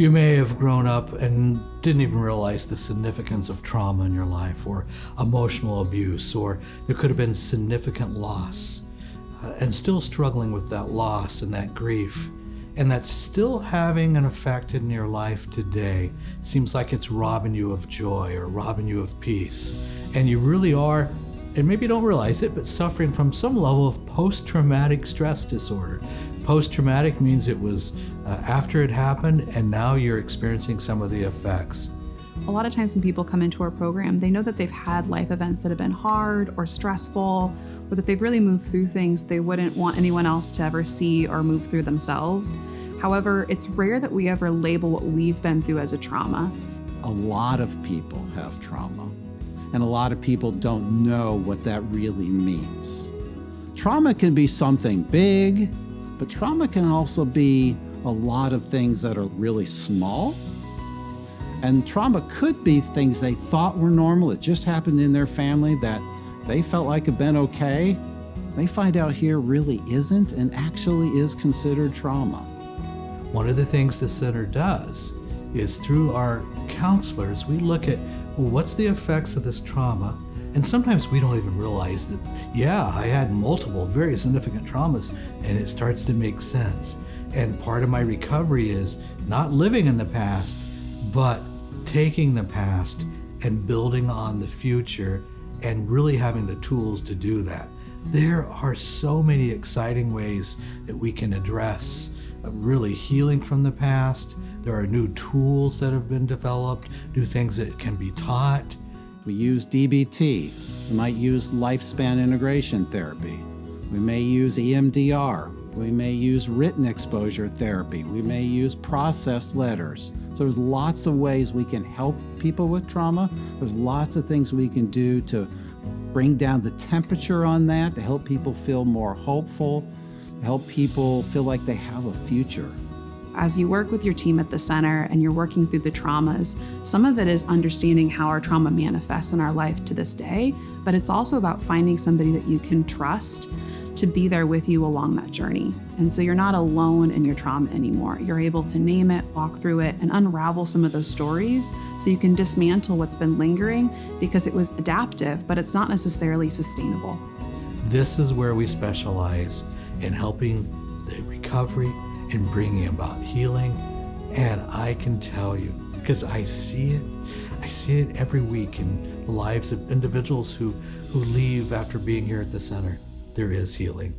You may have grown up and didn't even realize the significance of trauma in your life, or emotional abuse, or there could have been significant loss, and still struggling with that loss and that grief. And that's still having an effect in your life today. Seems like it's robbing you of joy or robbing you of peace. And you really are, and maybe you don't realize it, but suffering from some level of post-traumatic stress disorder. Post-traumatic means it was after it happened, and now you're experiencing some of the effects. A lot of times when people come into our program, they know that they've had life events that have been hard or stressful, or that they've really moved through things they wouldn't want anyone else to ever see or move through themselves. However, it's rare that we ever label what we've been through as a trauma. A lot of people have trauma, and a lot of people don't know what that really means. Trauma can be something big, but trauma can also be a lot of things that are really small. And trauma could be things they thought were normal. It just happened in their family that they felt like had been okay. They find out here really isn't, and actually is considered trauma. One of the things the center does is, through our counselors, we look at, well, what's the effects of this trauma? And sometimes we don't even realize that, yeah, I had multiple very significant traumas, and it starts to make sense. And part of my recovery is not living in the past, but taking the past and building on the future, and really having the tools to do that. There are so many exciting ways that we can address really healing from the past. There are new tools that have been developed, new things that can be taught. We use DBT. We might use lifespan integration therapy. We may use EMDR. We may use written exposure therapy. We may use process letters. So there's lots of ways we can help people with trauma. There's lots of things we can do to bring down the temperature on that, to help people feel more hopeful, help people feel like they have a future. As you work with your team at the center and you're working through the traumas, some of it is understanding how our trauma manifests in our life to this day, but it's also about finding somebody that you can trust to be there with you along that journey. And so you're not alone in your trauma anymore. You're able to name it, walk through it, and unravel some of those stories so you can dismantle what's been lingering, because it was adaptive, but it's not necessarily sustainable. This is where we specialize in helping the recovery and bringing about healing. And I can tell you, because I see it every week in the lives of individuals who leave after being here at the center. There is healing.